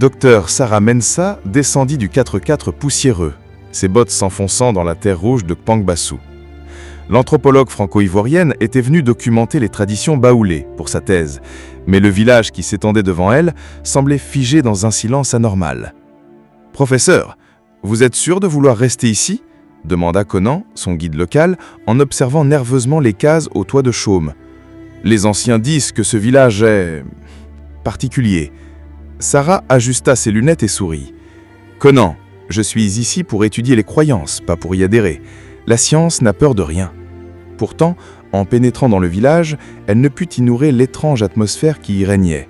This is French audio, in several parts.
Docteur Sarah Mensah descendit du 4x4 poussiéreux, ses bottes s'enfonçant dans la terre rouge de Kpangbassou. L'anthropologue franco-ivoirienne était venue documenter les traditions baoulées pour sa thèse, mais le village qui s'étendait devant elle semblait figé dans un silence anormal. « Professeur, vous êtes sûr de vouloir rester ici ?» demanda Conan, son guide local, en observant nerveusement les cases au toit de chaume. « Les anciens disent que ce village est... particulier. » Sarah ajusta ses lunettes et sourit. « Conan, je suis ici pour étudier les croyances, pas pour y adhérer. La science n'a peur de rien. » Pourtant, en pénétrant dans le village, elle ne put ignorer l'étrange atmosphère qui y régnait.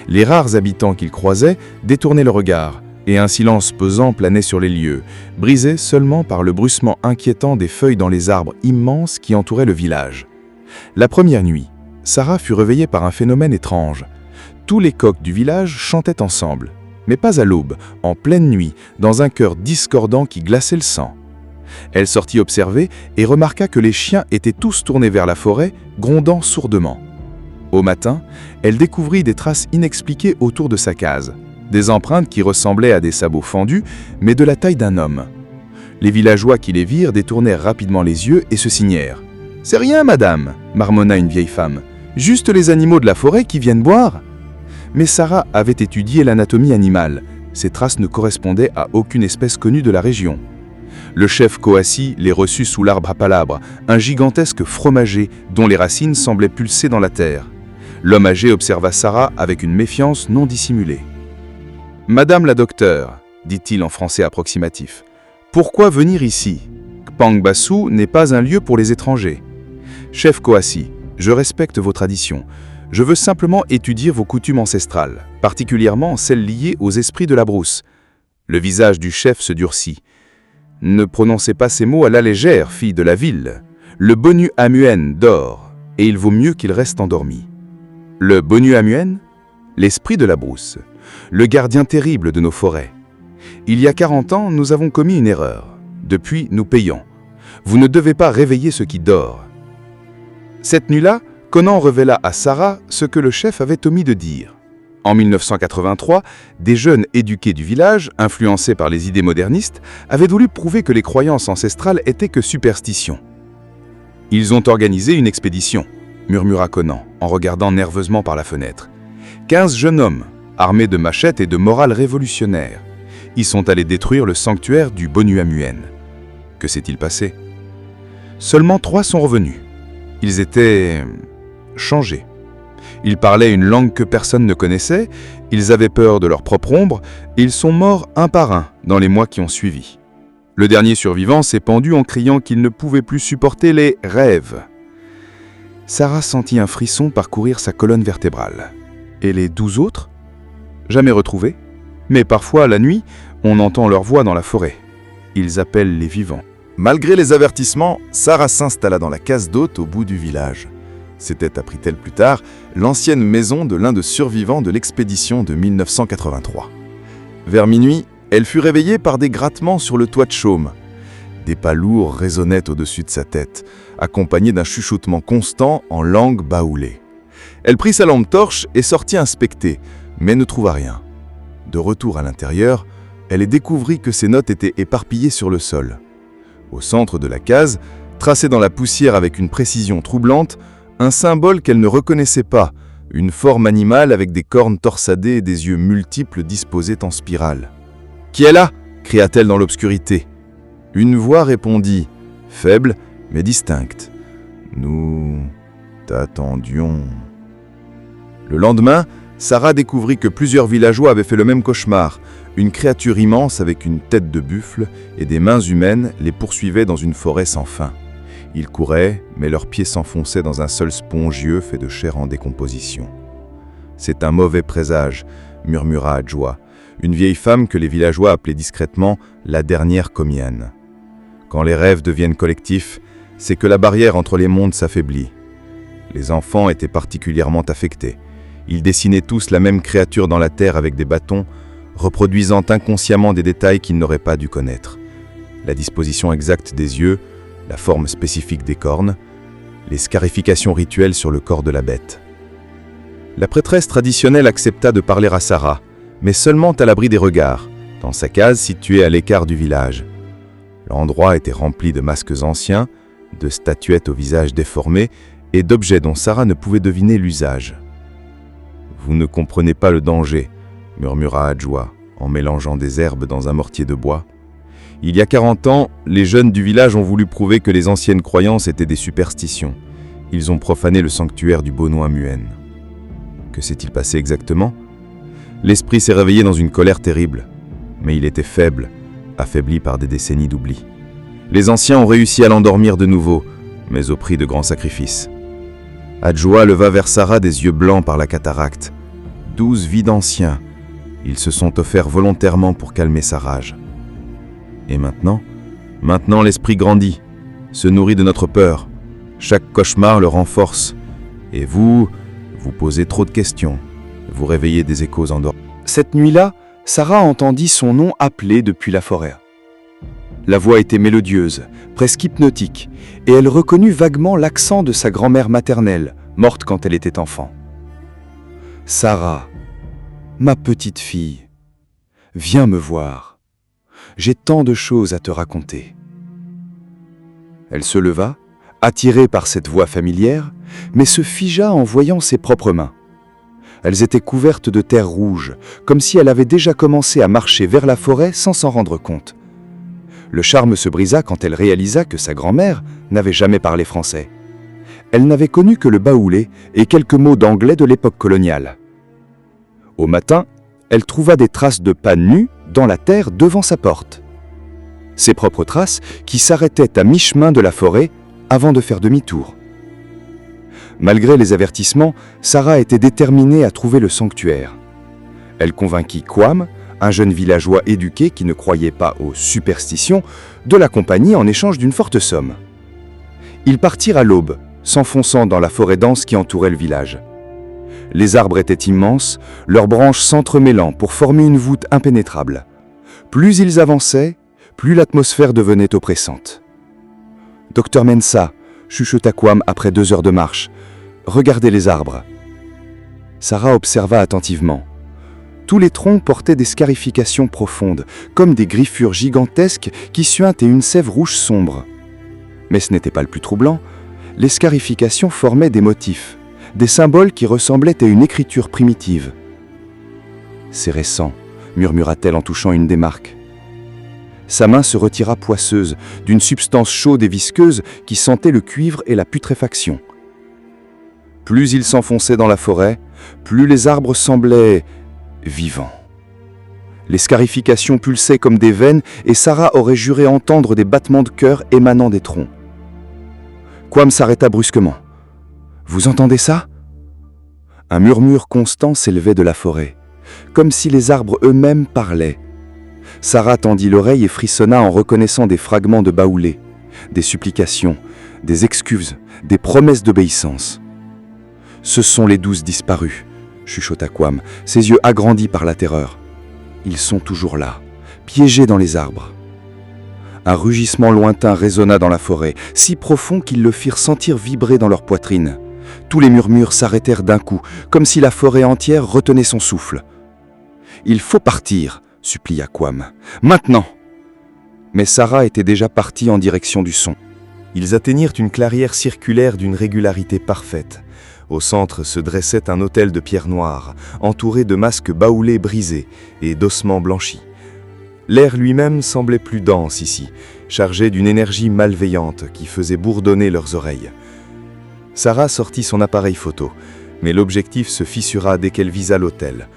Les rares habitants qu'ils croisaient détournaient le regard, et un silence pesant planait sur les lieux, brisé seulement par le bruissement inquiétant des feuilles dans les arbres immenses qui entouraient le village. La première nuit, Sarah fut réveillée par un phénomène étrange. Tous les coqs du village chantaient ensemble, mais pas à l'aube, en pleine nuit, dans un chœur discordant qui glaçait le sang. Elle sortit observer et remarqua que les chiens étaient tous tournés vers la forêt, grondant sourdement. Au matin, elle découvrit des traces inexpliquées autour de sa case, des empreintes qui ressemblaient à des sabots fendus, mais de la taille d'un homme. Les villageois qui les virent détournèrent rapidement les yeux et se signèrent. « C'est rien, madame !» marmonna une vieille femme. « Juste les animaux de la forêt qui viennent boire !» Mais Sarah avait étudié l'anatomie animale. Ces traces ne correspondaient à aucune espèce connue de la région. Le chef Coassi les reçut sous l'arbre à palabres, un gigantesque fromager dont les racines semblaient pulser dans la terre. L'homme âgé observa Sarah avec une méfiance non dissimulée. « Madame la docteure, dit-il en français approximatif, pourquoi venir ici? Kpangbassou n'est pas un lieu pour les étrangers. Chef Coassi, je respecte vos traditions. Je veux simplement étudier vos coutumes ancestrales, particulièrement celles liées aux esprits de la brousse. » Le visage du chef se durcit. « Ne prononcez pas ces mots à la légère, fille de la ville. Le Bonu Amuen dort, et il vaut mieux qu'il reste endormi. » Le Bonu Amuen? L'esprit de la brousse, le gardien terrible de nos forêts. Il y a 40 ans, nous avons commis une erreur. Depuis, nous payons. Vous ne devez pas réveiller ce qui dort. Cette nuit-là, Conan révéla à Sarah ce que le chef avait omis de dire. En 1983, des jeunes éduqués du village, influencés par les idées modernistes, avaient voulu prouver que les croyances ancestrales étaient que superstitions. « Ils ont organisé une expédition », murmura Conan, en regardant nerveusement par la fenêtre. 15 jeunes hommes, armés de machettes et de morale révolutionnaire. Ils sont allés détruire le sanctuaire du Bonu Amuen. Que s'est-il passé? Seulement 3 sont revenus. Ils étaient... changés. Ils parlaient une langue que personne ne connaissait, ils avaient peur de leur propre ombre, et ils sont morts un par un dans les mois qui ont suivi. Le dernier survivant s'est pendu en criant qu'il ne pouvait plus supporter les rêves. Sarah sentit un frisson parcourir sa colonne vertébrale. Et les 12 autres? Jamais retrouvés. Mais parfois, la nuit, on entend leur voix dans la forêt. Ils appellent les vivants. Malgré les avertissements, Sarah s'installa dans la case d'hôte au bout du village. C'était, apprit-elle plus tard, l'ancienne maison de l'un des survivants de l'expédition de 1983. Vers minuit, elle fut réveillée par des grattements sur le toit de chaume. Des pas lourds résonnaient au-dessus de sa tête, accompagnés d'un chuchotement constant en langue baoulée. Elle prit sa lampe torche et sortit inspecter, mais ne trouva rien. De retour à l'intérieur, elle découvrit que ses notes étaient éparpillées sur le sol. Au centre de la case, tracé dans la poussière avec une précision troublante, un symbole qu'elle ne reconnaissait pas, une forme animale avec des cornes torsadées et des yeux multiples disposés en spirale. « Qui est là ?» cria-t-elle dans l'obscurité. Une voix répondit, faible mais distincte. « Nous t'attendions. » Le lendemain, Sarah découvrit que plusieurs villageois avaient fait le même cauchemar. Une créature immense avec une tête de buffle et des mains humaines les poursuivait dans une forêt sans fin. Ils couraient, mais leurs pieds s'enfonçaient dans un sol spongieux fait de chair en décomposition. « C'est un mauvais présage », murmura Adjoa, une vieille femme que les villageois appelaient discrètement la dernière Comienne. Quand les rêves deviennent collectifs, c'est que la barrière entre les mondes s'affaiblit. Les enfants étaient particulièrement affectés. Ils dessinaient tous la même créature dans la terre avec des bâtons, reproduisant inconsciemment des détails qu'ils n'auraient pas dû connaître. La disposition exacte des yeux, la forme spécifique des cornes, les scarifications rituelles sur le corps de la bête. La prêtresse traditionnelle accepta de parler à Sarah, mais seulement à l'abri des regards, dans sa case située à l'écart du village. L'endroit était rempli de masques anciens, de statuettes au visage déformé et d'objets dont Sarah ne pouvait deviner l'usage. « Vous ne comprenez pas le danger », murmura Adjoa, en mélangeant des herbes dans un mortier de bois. « Il y a 40 ans, les jeunes du village ont voulu prouver que les anciennes croyances étaient des superstitions. Ils ont profané le sanctuaire du Beaunois-Muen. » Que s'est-il passé exactement ? L'esprit s'est réveillé dans une colère terrible, mais il était faible, affaibli par des décennies d'oubli. Les anciens ont réussi à l'endormir de nouveau, mais au prix de grands sacrifices. Adjoa leva vers Sarah des yeux blancs par la cataracte. 12 vies d'anciens. Ils se sont offerts volontairement pour calmer sa rage. Et maintenant l'esprit grandit, se nourrit de notre peur. Chaque cauchemar le renforce. Et vous posez trop de questions. Vous réveillez des échos endormis. Cette nuit-là, Sarah entendit son nom appelé depuis la forêt. La voix était mélodieuse, presque hypnotique, et elle reconnut vaguement l'accent de sa grand-mère maternelle, morte quand elle était enfant. « Sarah, ma petite fille, viens me voir. J'ai tant de choses à te raconter. » Elle se leva, attirée par cette voix familière, mais se figea en voyant ses propres mains. Elles étaient couvertes de terre rouge, comme si elle avait déjà commencé à marcher vers la forêt sans s'en rendre compte. Le charme se brisa quand elle réalisa que sa grand-mère n'avait jamais parlé français. Elle n'avait connu que le baoulé et quelques mots d'anglais de l'époque coloniale. Au matin, elle trouva des traces de pas nus dans la terre devant sa porte. Ses propres traces qui s'arrêtaient à mi-chemin de la forêt avant de faire demi-tour. Malgré les avertissements, Sarah était déterminée à trouver le sanctuaire. Elle convainquit Kwam, un jeune villageois éduqué qui ne croyait pas aux superstitions, de l'accompagner en échange d'une forte somme. Ils partirent à l'aube, s'enfonçant dans la forêt dense qui entourait le village. Les arbres étaient immenses, leurs branches s'entremêlant pour former une voûte impénétrable. Plus ils avançaient, plus l'atmosphère devenait oppressante. « Docteur Mensah », chuchota Kwam après 2 heures de marche, « regardez les arbres. » Sarah observa attentivement. Tous les troncs portaient des scarifications profondes, comme des griffures gigantesques qui suintaient une sève rouge sombre. Mais ce n'était pas le plus troublant. Les scarifications formaient des motifs, des symboles qui ressemblaient à une écriture primitive. « C'est récent », murmura-t-elle en touchant une des marques. Sa main se retira poisseuse, d'une substance chaude et visqueuse qui sentait le cuivre et la putréfaction. Plus il s'enfonçait dans la forêt, plus les arbres semblaient vivants. Les scarifications pulsaient comme des veines et Sarah aurait juré entendre des battements de cœur émanant des troncs. Kwam s'arrêta brusquement. « Vous entendez ça ?» Un murmure constant s'élevait de la forêt, comme si les arbres eux-mêmes parlaient. Sarah tendit l'oreille et frissonna en reconnaissant des fragments de baoulé, des supplications, des excuses, des promesses d'obéissance. « Ce sont les 12 disparus », chuchota Kwam, ses yeux agrandis par la terreur. « Ils sont toujours là, piégés dans les arbres. » Un rugissement lointain résonna dans la forêt, si profond qu'ils le firent sentir vibrer dans leur poitrine. Tous les murmures s'arrêtèrent d'un coup, comme si la forêt entière retenait son souffle. « Il faut partir !» supplia Kwam. « Maintenant !» Mais Sarah était déjà partie en direction du son. Ils atteignirent une clairière circulaire d'une régularité parfaite. Au centre se dressait un autel de pierre noire, entouré de masques baoulés brisés et d'ossements blanchis. L'air lui-même semblait plus dense ici, chargé d'une énergie malveillante qui faisait bourdonner leurs oreilles. Sarah sortit son appareil photo, mais l'objectif se fissura dès qu'elle visa l'autel.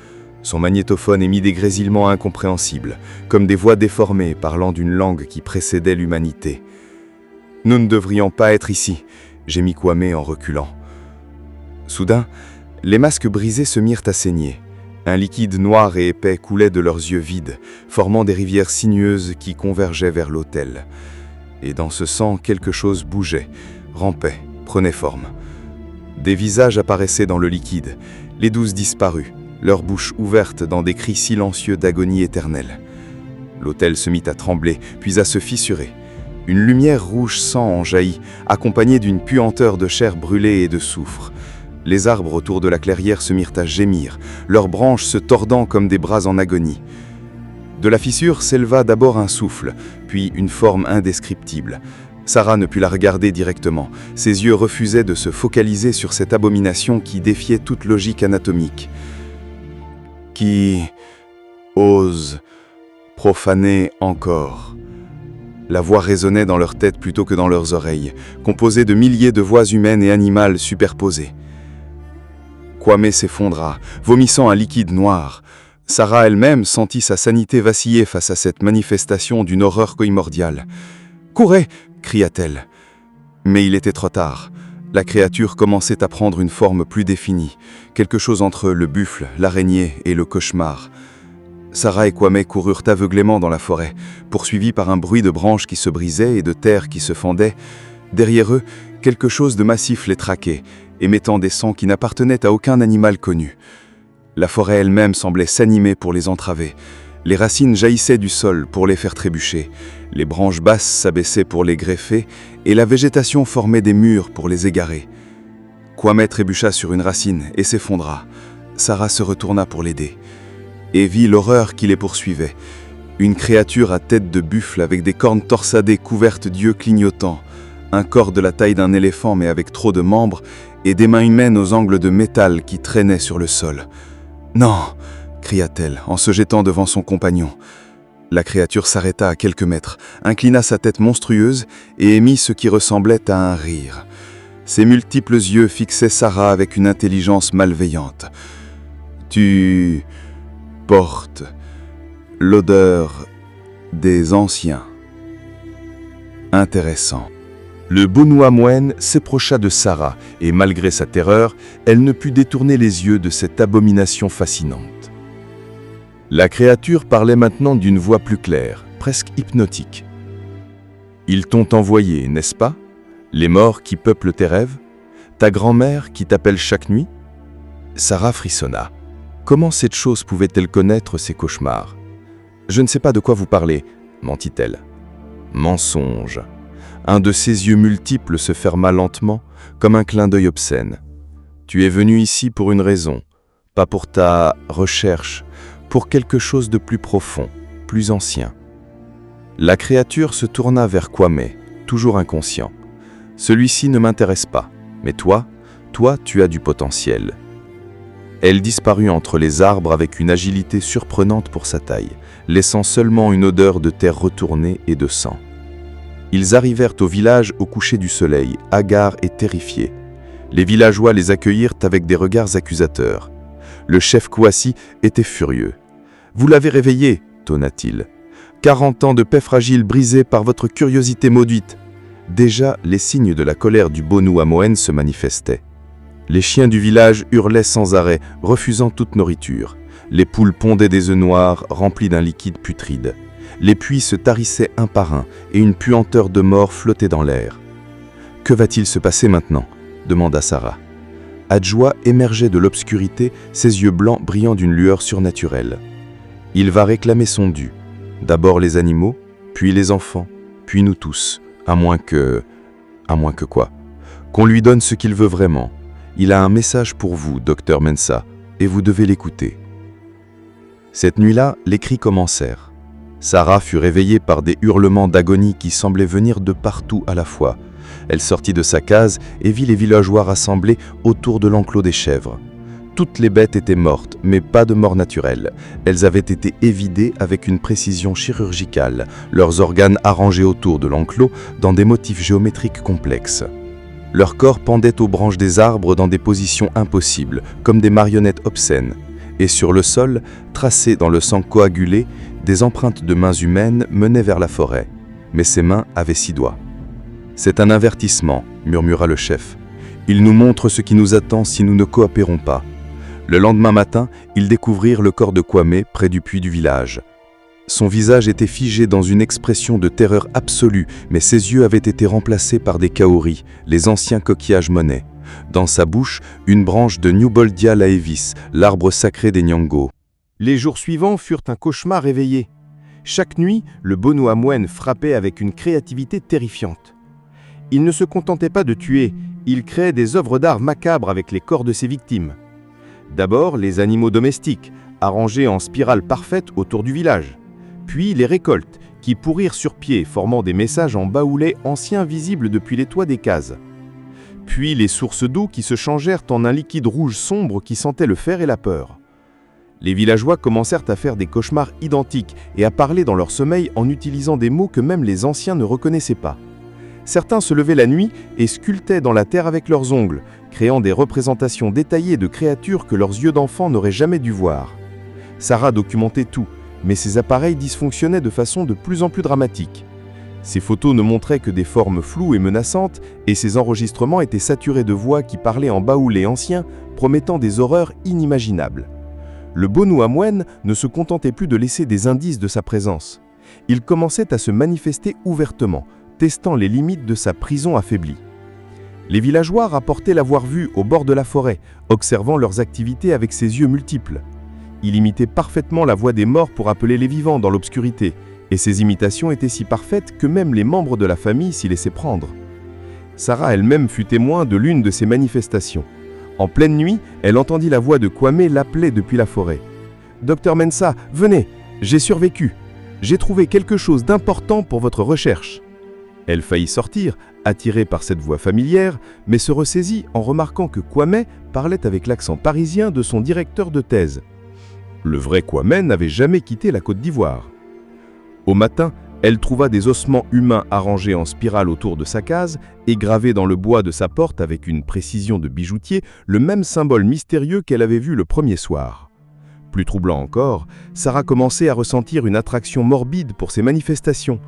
Son magnétophone émit des grésillements incompréhensibles, comme des voix déformées parlant d'une langue qui précédait l'humanité. « Nous ne devrions pas être ici », gémit Kwame en reculant. Soudain, les masques brisés se mirent à saigner. Un liquide noir et épais coulait de leurs yeux vides, formant des rivières sinueuses qui convergeaient vers l'autel. Et dans ce sang, quelque chose bougeait, rampait, prenait forme. Des visages apparaissaient dans le liquide, les 12 disparus, leurs bouches ouvertes dans des cris silencieux d'agonie éternelle. L'autel se mit à trembler, puis à se fissurer. Une lumière rouge sang en jaillit, accompagnée d'une puanteur de chair brûlée et de soufre. Les arbres autour de la clairière se mirent à gémir, leurs branches se tordant comme des bras en agonie. De la fissure s'éleva d'abord un souffle, puis une forme indescriptible. Sarah ne put la regarder directement. Ses yeux refusaient de se focaliser sur cette abomination qui défiait toute logique anatomique. Qui ose profaner encore? La voix résonnait dans leur tête plutôt que dans leurs oreilles, composée de milliers de voix humaines et animales superposées. Kwame s'effondra, vomissant un liquide noir. Sarah elle-même sentit sa sanité vaciller face à cette manifestation d'une horreur primordiale. « Courez !» cria-t-elle. Mais il était trop tard. La créature commençait à prendre une forme plus définie, quelque chose entre le buffle, l'araignée et le cauchemar. Sarah et Kwame coururent aveuglément dans la forêt, poursuivis par un bruit de branches qui se brisaient et de terre qui se fendait. Derrière eux, quelque chose de massif les traquait, émettant des sons qui n'appartenaient à aucun animal connu. La forêt elle-même semblait s'animer pour les entraver. Les racines jaillissaient du sol pour les faire trébucher. Les branches basses s'abaissaient pour les greffer, et la végétation formait des murs pour les égarer. Kwame trébucha sur une racine et s'effondra. Sarah se retourna pour l'aider, et vit l'horreur qui les poursuivait. Une créature à tête de buffle avec des cornes torsadées couvertes d'yeux clignotants, un corps de la taille d'un éléphant mais avec trop de membres, et des mains humaines aux angles de métal qui traînaient sur le sol. « Non !» cria-t-elle en se jetant devant son compagnon. La créature s'arrêta à quelques mètres, inclina sa tête monstrueuse et émit ce qui ressemblait à un rire. Ses multiples yeux fixaient Sarah avec une intelligence malveillante. « Tu portes l'odeur des anciens. » Intéressant. Le Bonuamoen s'approcha de Sarah et malgré sa terreur, elle ne put détourner les yeux de cette abomination fascinante. La créature parlait maintenant d'une voix plus claire, presque hypnotique. « Ils t'ont envoyé, n'est-ce pas? Les morts qui peuplent tes rêves? Ta grand-mère qui t'appelle chaque nuit ?» Sarah frissonna. Comment cette chose pouvait-elle connaître ses cauchemars? « Je ne sais pas de quoi vous parlez, » mentit-elle. « Mensonge. » Un de ses yeux multiples se ferma lentement, comme un clin d'œil obscène. « Tu es venu ici pour une raison, pas pour ta recherche, pour quelque chose de plus profond, plus ancien. » La créature se tourna vers Kwame, toujours inconscient. « Celui-ci ne m'intéresse pas, mais toi, tu as du potentiel. » Elle disparut entre les arbres avec une agilité surprenante pour sa taille, laissant seulement une odeur de terre retournée et de sang. Ils arrivèrent au village au coucher du soleil, hagards et terrifiés. Les villageois les accueillirent avec des regards accusateurs. Le chef Kouassi était furieux. « Vous l'avez réveillé, tonna-t-il. 40 ans de paix fragile brisés par votre curiosité maudite. » Déjà, les signes de la colère du Bonuamoen se manifestaient. Les chiens du village hurlaient sans arrêt, refusant toute nourriture. Les poules pondaient des œufs noirs remplis d'un liquide putride. Les puits se tarissaient un par un et une puanteur de mort flottait dans l'air. « Que va-t-il se passer maintenant ?» demanda Sarah. Adjoa émergeait de l'obscurité, ses yeux blancs brillant d'une lueur surnaturelle. « Il va réclamer son dû. D'abord les animaux, puis les enfants, puis nous tous, à moins que... quoi? Qu'on lui donne ce qu'il veut vraiment. Il a un message pour vous, docteur Mensah, et vous devez l'écouter. » Cette nuit-là, les cris commencèrent. Sarah fut réveillée par des hurlements d'agonie qui semblaient venir de partout à la fois. Elle sortit de sa case et vit les villageois rassemblés autour de l'enclos des chèvres. Toutes les bêtes étaient mortes, mais pas de mort naturelle. Elles avaient été évidées avec une précision chirurgicale, leurs organes arrangés autour de l'enclos dans des motifs géométriques complexes. Leurs corps pendaient aux branches des arbres dans des positions impossibles, comme des marionnettes obscènes. Et sur le sol, tracées dans le sang coagulé, des empreintes de mains humaines menaient vers la forêt. Mais ces mains avaient 6 doigts. « C'est un avertissement, » murmura le chef. « Il nous montre ce qui nous attend si nous ne coopérons pas. » Le lendemain matin, ils découvrirent le corps de Kwame près du puits du village. Son visage était figé dans une expression de terreur absolue, mais ses yeux avaient été remplacés par des kaoris, les anciens coquillages monnaie. Dans sa bouche, une branche de Newboldia laevis, l'arbre sacré des Nyangos. Les jours suivants furent un cauchemar réveillé. Chaque nuit, le Bonuamoen frappait avec une créativité terrifiante. Il ne se contentait pas de tuer, il créait des œuvres d'art macabres avec les corps de ses victimes. D'abord, les animaux domestiques, arrangés en spirale parfaite autour du village. Puis les récoltes, qui pourrirent sur pied, formant des messages en baoulets anciens visibles depuis les toits des cases. Puis les sources d'eau qui se changèrent en un liquide rouge sombre qui sentait le fer et la peur. Les villageois commencèrent à faire des cauchemars identiques et à parler dans leur sommeil en utilisant des mots que même les anciens ne reconnaissaient pas. Certains se levaient la nuit et sculptaient dans la terre avec leurs ongles, créant des représentations détaillées de créatures que leurs yeux d'enfant n'auraient jamais dû voir. Sarah documentait tout, mais ses appareils dysfonctionnaient de façon de plus en plus dramatique. Ses photos ne montraient que des formes floues et menaçantes, et ses enregistrements étaient saturés de voix qui parlaient en baoulés anciens, promettant des horreurs inimaginables. Le Bonu Amwen ne se contentait plus de laisser des indices de sa présence. Il commençait à se manifester ouvertement, testant les limites de sa prison affaiblie. Les villageois rapportaient l'avoir vu au bord de la forêt, observant leurs activités avec ses yeux multiples. Il imitait parfaitement la voix des morts pour appeler les vivants dans l'obscurité, et ses imitations étaient si parfaites que même les membres de la famille s'y laissaient prendre. Sarah elle-même fut témoin de l'une de ces manifestations. En pleine nuit, elle entendit la voix de Kwame l'appeler depuis la forêt. « Docteur Mensah, venez, j'ai survécu. J'ai trouvé quelque chose d'important pour votre recherche. » Elle faillit sortir, attirée par cette voix familière, mais se ressaisit en remarquant que Kwame parlait avec l'accent parisien de son directeur de thèse. Le vrai Kwame n'avait jamais quitté la Côte d'Ivoire. Au matin, elle trouva des ossements humains arrangés en spirale autour de sa case et gravés dans le bois de sa porte avec une précision de bijoutier, le même symbole mystérieux qu'elle avait vu le premier soir. Plus troublant encore, Sarah commençait à ressentir une attraction morbide pour ces manifestations.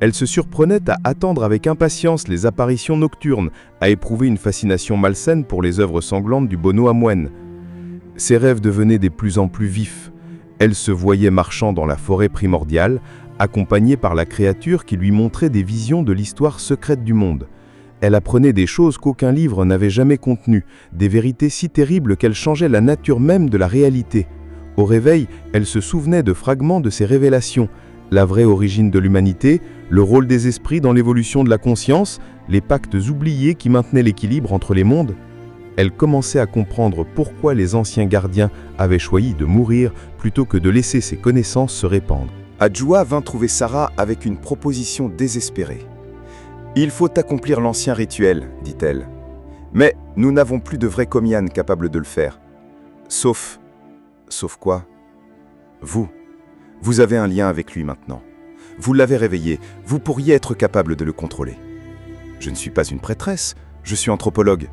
Elle se surprenait à attendre avec impatience les apparitions nocturnes, à éprouver une fascination malsaine pour les œuvres sanglantes du Bonu Amwen. Ses rêves devenaient de plus en plus vifs. Elle se voyait marchant dans la forêt primordiale, accompagnée par la créature qui lui montrait des visions de l'histoire secrète du monde. Elle apprenait des choses qu'aucun livre n'avait jamais contenues, des vérités si terribles qu'elles changeaient la nature même de la réalité. Au réveil, elle se souvenait de fragments de ces révélations, la vraie origine de l'humanité, le rôle des esprits dans l'évolution de la conscience, les pactes oubliés qui maintenaient l'équilibre entre les mondes. Elle commençait à comprendre pourquoi les anciens gardiens avaient choisi de mourir plutôt que de laisser ces connaissances se répandre. Adjoua vint trouver Sarah avec une proposition désespérée. « Il faut accomplir l'ancien rituel, dit-elle. Mais nous n'avons plus de vrai Komian capable de le faire. Sauf... Sauf quoi? Vous. Vous avez un lien avec lui maintenant. Vous l'avez réveillé, vous pourriez être capable de le contrôler. Je ne suis pas une prêtresse, je suis anthropologue.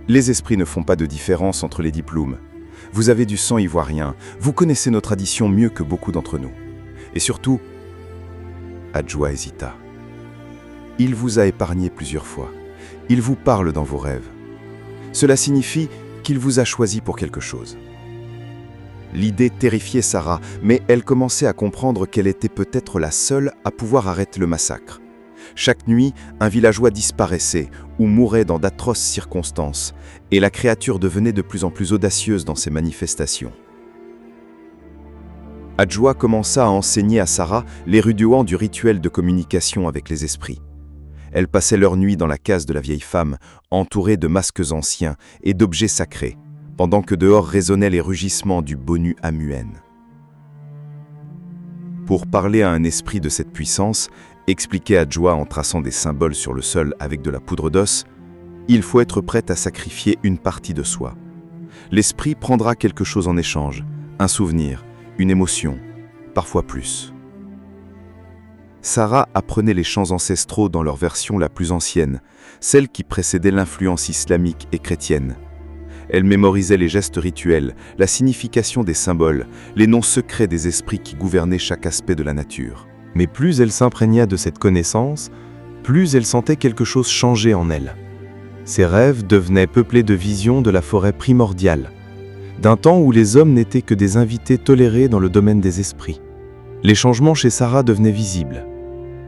Les esprits ne font pas de différence entre les diplômes. Vous avez du sang ivoirien, vous connaissez nos traditions mieux que beaucoup d'entre nous. Et surtout, Adjoua hésita. Il vous a épargné plusieurs fois. Il vous parle dans vos rêves. Cela signifie qu'il vous a choisi pour quelque chose. L'idée terrifiait Sarah, mais elle commençait à comprendre qu'elle était peut-être la seule à pouvoir arrêter le massacre. Chaque nuit, un villageois disparaissait ou mourait dans d'atroces circonstances, et la créature devenait de plus en plus audacieuse dans ses manifestations. Adjoua commença à enseigner à Sarah les rudiments du rituel de communication avec les esprits. Elle passait leur nuit dans la case de la vieille femme, entourée de masques anciens et d'objets sacrés, pendant que dehors résonnaient les rugissements du Bonu Amwen. Pour parler à un esprit de cette puissance, expliquait Adjoua en traçant des symboles sur le sol avec de la poudre d'os, il faut être prête à sacrifier une partie de soi. L'esprit prendra quelque chose en échange, un souvenir, une émotion, parfois plus. Sarah apprenait les chants ancestraux dans leur version la plus ancienne, celle qui précédait l'influence islamique et chrétienne. Elle mémorisait les gestes rituels, la signification des symboles, les noms secrets des esprits qui gouvernaient chaque aspect de la nature. Mais plus elle s'imprégna de cette connaissance, plus elle sentait quelque chose changer en elle. Ses rêves devenaient peuplés de visions de la forêt primordiale, d'un temps où les hommes n'étaient que des invités tolérés dans le domaine des esprits. Les changements chez Sarah devenaient visibles.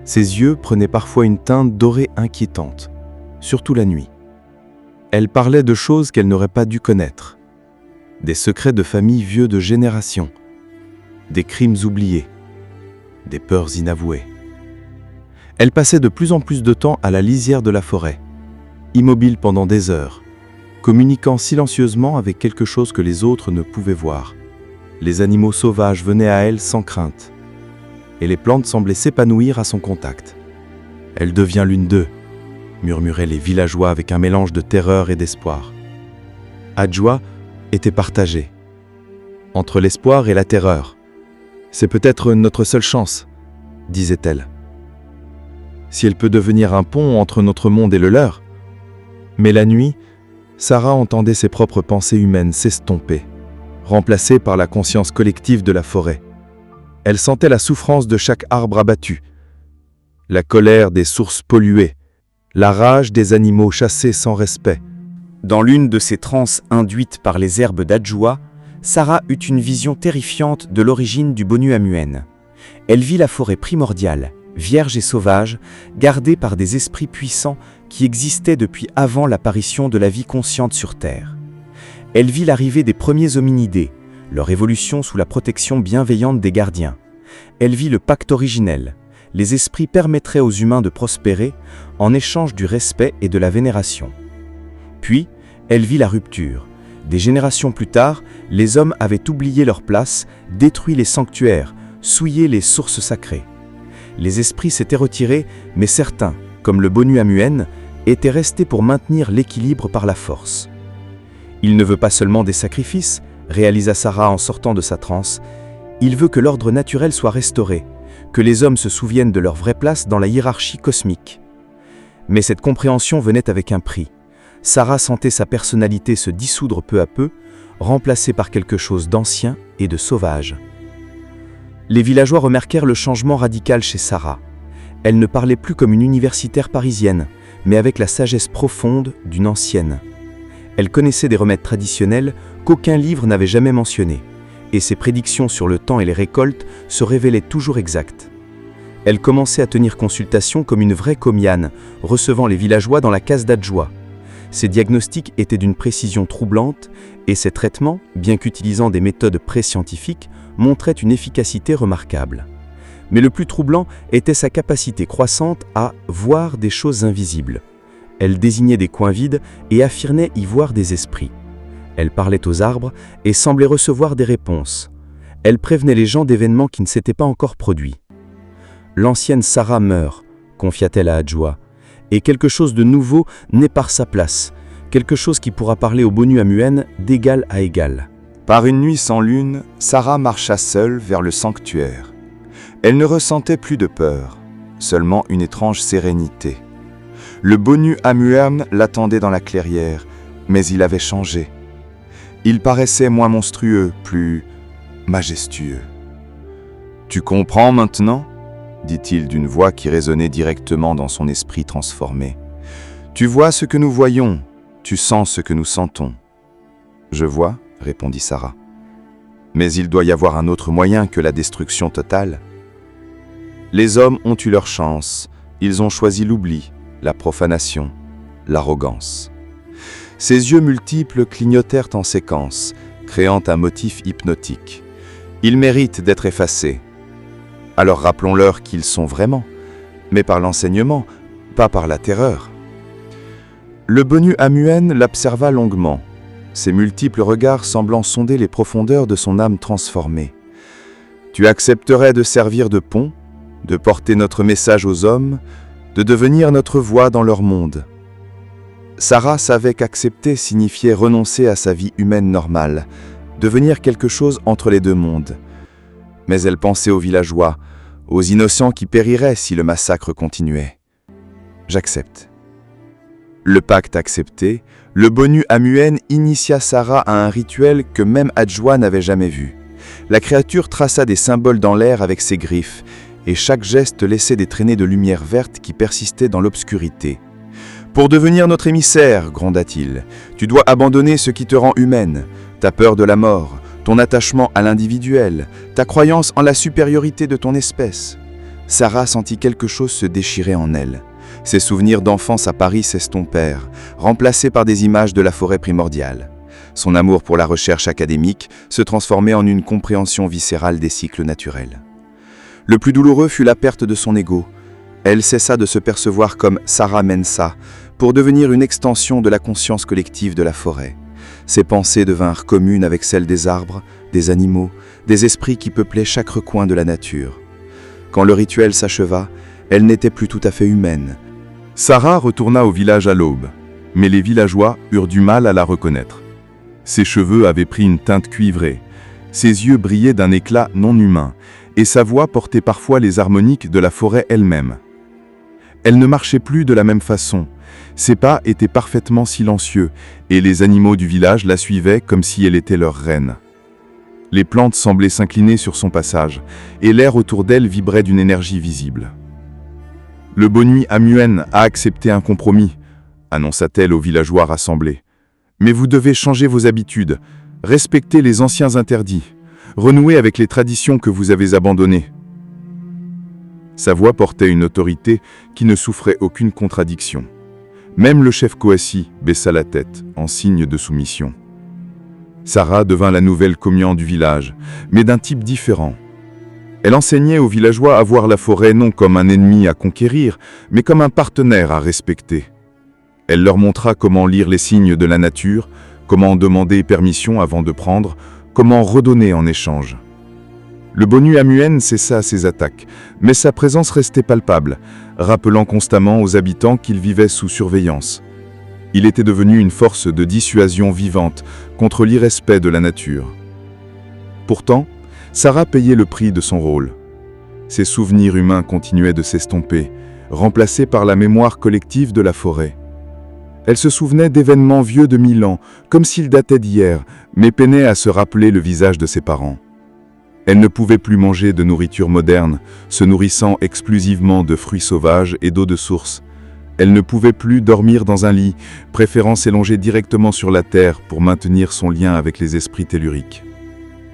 Ses yeux prenaient parfois une teinte dorée inquiétante, surtout la nuit. Elle parlait de choses qu'elle n'aurait pas dû connaître. Des secrets de famille vieux de générations, des crimes oubliés, des peurs inavouées. Elle passait de plus en plus de temps à la lisière de la forêt. immobile pendant des heures, communiquant silencieusement avec quelque chose que les autres ne pouvaient voir. Les animaux sauvages venaient à elle sans crainte, et les plantes semblaient s'épanouir à son contact. « Elle devient l'une d'eux », murmuraient les villageois avec un mélange de terreur et d'espoir. Adjoa était partagée entre l'espoir et la terreur. « C'est peut-être notre seule chance », disait-elle. « Si elle peut devenir un pont entre notre monde et le leur. » Mais la nuit, Sarah entendait ses propres pensées humaines s'estomper, remplacées par la conscience collective de la forêt. Elle sentait la souffrance de chaque arbre abattu, la colère des sources polluées, la rage des animaux chassés sans respect. Dans l'une de ces transes induites par les herbes d'Adjoa, Sarah eut une vision terrifiante de l'origine du Bonu Amuen. Elle vit la forêt primordiale, vierge et sauvage, gardée par des esprits puissants qui existaient depuis avant l'apparition de la vie consciente sur Terre. Elle vit l'arrivée des premiers hominidés, leur évolution sous la protection bienveillante des gardiens. Elle vit le pacte originel. Les esprits permettraient aux humains de prospérer en échange du respect et de la vénération. Puis, elle vit la rupture. Des générations plus tard, les hommes avaient oublié leur place, détruit les sanctuaires, souillé les sources sacrées. Les esprits s'étaient retirés, mais certains, comme le Bonu Amuen, étaient restés pour maintenir l'équilibre par la force. Il ne veut pas seulement des sacrifices, réalisa Sarah en sortant de sa transe, il veut que l'ordre naturel soit restauré, que les hommes se souviennent de leur vraie place dans la hiérarchie cosmique. Mais cette compréhension venait avec un prix. Sarah sentait sa personnalité se dissoudre peu à peu, remplacée par quelque chose d'ancien et de sauvage. Les villageois remarquèrent le changement radical chez Sarah. Elle ne parlait plus comme une universitaire parisienne, mais avec la sagesse profonde d'une ancienne. Elle connaissait des remèdes traditionnels qu'aucun livre n'avait jamais mentionnés, et ses prédictions sur le temps et les récoltes se révélaient toujours exactes. Elle commençait à tenir consultation comme une vraie comiane, recevant les villageois dans la case d'Adjoa. Ses diagnostics étaient d'une précision troublante, et ses traitements, bien qu'utilisant des méthodes pré-scientifiques, montraient une efficacité remarquable. Mais le plus troublant était sa capacité croissante à voir des choses invisibles. Elle désignait des coins vides et affirmait y voir des esprits. Elle parlait aux arbres et semblait recevoir des réponses. Elle prévenait les gens d'événements qui ne s'étaient pas encore produits. « L'ancienne Sarah meurt », confia-t-elle à Adjoa, « et quelque chose de nouveau naît par sa place, quelque chose qui pourra parler au Bonu Amuen d'égal à égal. » Par une nuit sans lune, Sarah marcha seule vers le sanctuaire. Elle ne ressentait plus de peur, seulement une étrange sérénité. Le Bonu Amuen l'attendait dans la clairière, mais il avait changé. Il paraissait moins monstrueux, plus majestueux. « Tu comprends maintenant ?» dit-il d'une voix qui résonnait directement dans son esprit transformé. « Tu vois ce que nous voyons, tu sens ce que nous sentons. »« Je vois, » répondit Sarah. « Mais il doit y avoir un autre moyen que la destruction totale. » Les hommes ont eu leur chance, ils ont choisi l'oubli, la profanation, l'arrogance. Ses yeux multiples clignotèrent en séquence, créant un motif hypnotique. Ils méritent d'être effacés. Alors rappelons-leur qu'ils sont vraiment, mais par l'enseignement, pas par la terreur. Le Bonu Amuen l'observa longuement, ses multiples regards semblant sonder les profondeurs de son âme transformée. « Tu accepterais de servir de pont, de porter notre message aux hommes, de devenir notre voix dans leur monde. » Sarah savait qu'accepter signifiait renoncer à sa vie humaine normale, devenir quelque chose entre les deux mondes. Mais elle pensait aux villageois, aux innocents qui périraient si le massacre continuait. « J'accepte. » Le pacte accepté, le Bonu Amuen initia Sarah à un rituel que même Adjoa n'avait jamais vu. La créature traça des symboles dans l'air avec ses griffes, et chaque geste laissait des traînées de lumière verte qui persistaient dans l'obscurité. « Pour devenir notre émissaire, gronda-t-il, tu dois abandonner ce qui te rend humaine, ta peur de la mort, ton attachement à l'individuel, ta croyance en la supériorité de ton espèce. » Sarah sentit quelque chose se déchirer en elle. Ses souvenirs d'enfance à Paris s'estompèrent, remplacés par des images de la forêt primordiale. Son amour pour la recherche académique se transformait en une compréhension viscérale des cycles naturels. Le plus douloureux fut la perte de son ego. Elle cessa de se percevoir comme Sarah Mensa, pour devenir une extension de la conscience collective de la forêt. Ses pensées devinrent communes avec celles des arbres, des animaux, des esprits qui peuplaient chaque recoin de la nature. Quand le rituel s'acheva, elle n'était plus tout à fait humaine. Sarah retourna au village à l'aube, mais les villageois eurent du mal à la reconnaître. Ses cheveux avaient pris une teinte cuivrée, ses yeux brillaient d'un éclat non humain, et sa voix portait parfois les harmoniques de la forêt elle-même. Elle ne marchait plus de la même façon, ses pas étaient parfaitement silencieux, et les animaux du village la suivaient comme si elle était leur reine. Les plantes semblaient s'incliner sur son passage, et l'air autour d'elle vibrait d'une énergie visible. « Le Bonu Amuen a accepté un compromis », annonça-t-elle aux villageois rassemblés. « Mais vous devez changer vos habitudes, respecter les anciens interdits, renouer avec les traditions que vous avez abandonnées. » Sa voix portait une autorité qui ne souffrait aucune contradiction. Même le chef Coassi baissa la tête, en signe de soumission. Sarah devint la nouvelle commuante du village, mais d'un type différent. Elle enseignait aux villageois à voir la forêt non comme un ennemi à conquérir, mais comme un partenaire à respecter. Elle leur montra comment lire les signes de la nature, comment demander permission avant de prendre, comment redonner en échange. Le Bonu Amuen cessa ses attaques, mais sa présence restait palpable, rappelant constamment aux habitants qu'ils vivaient sous surveillance. Il était devenu une force de dissuasion vivante contre l'irrespect de la nature. Pourtant, Sarah payait le prix de son rôle. Ses souvenirs humains continuaient de s'estomper, remplacés par la mémoire collective de la forêt. Elle se souvenait d'événements vieux de 1000 ans, comme s'ils dataient d'hier, mais peinait à se rappeler le visage de ses parents. Elle ne pouvait plus manger de nourriture moderne, se nourrissant exclusivement de fruits sauvages et d'eau de source. Elle ne pouvait plus dormir dans un lit, préférant s'élonger directement sur la terre pour maintenir son lien avec les esprits telluriques.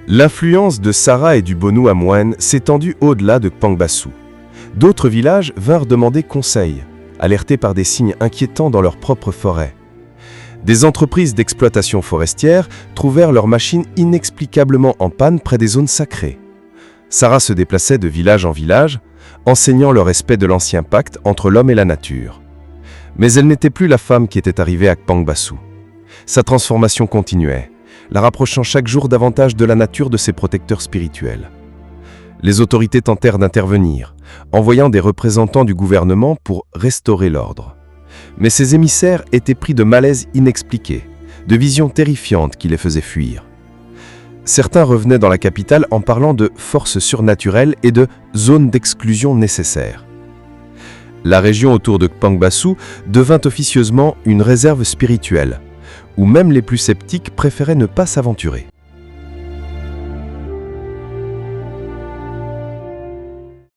L'influence de Sarah et du Bonu Amuen s'étendit au-delà de Kpangbasu. D'autres villages vinrent demander conseil, alertés par des signes inquiétants dans leur propre forêt. Des entreprises d'exploitation forestière trouvèrent leurs machines inexplicablement en panne près des zones sacrées. Sarah se déplaçait de village en village, enseignant le respect de l'ancien pacte entre l'homme et la nature. Mais elle n'était plus la femme qui était arrivée à Kpangbasu. Sa transformation continuait, la rapprochant chaque jour davantage de la nature de ses protecteurs spirituels. Les autorités tentèrent d'intervenir, envoyant des représentants du gouvernement pour restaurer l'ordre. Mais ces émissaires étaient pris de malaise inexpliqué, de visions terrifiantes qui les faisaient fuir. Certains revenaient dans la capitale en parlant de forces surnaturelles et de zones d'exclusion nécessaires. La région autour de Kpangbasu devint officieusement une réserve spirituelle, où même les plus sceptiques préféraient ne pas s'aventurer.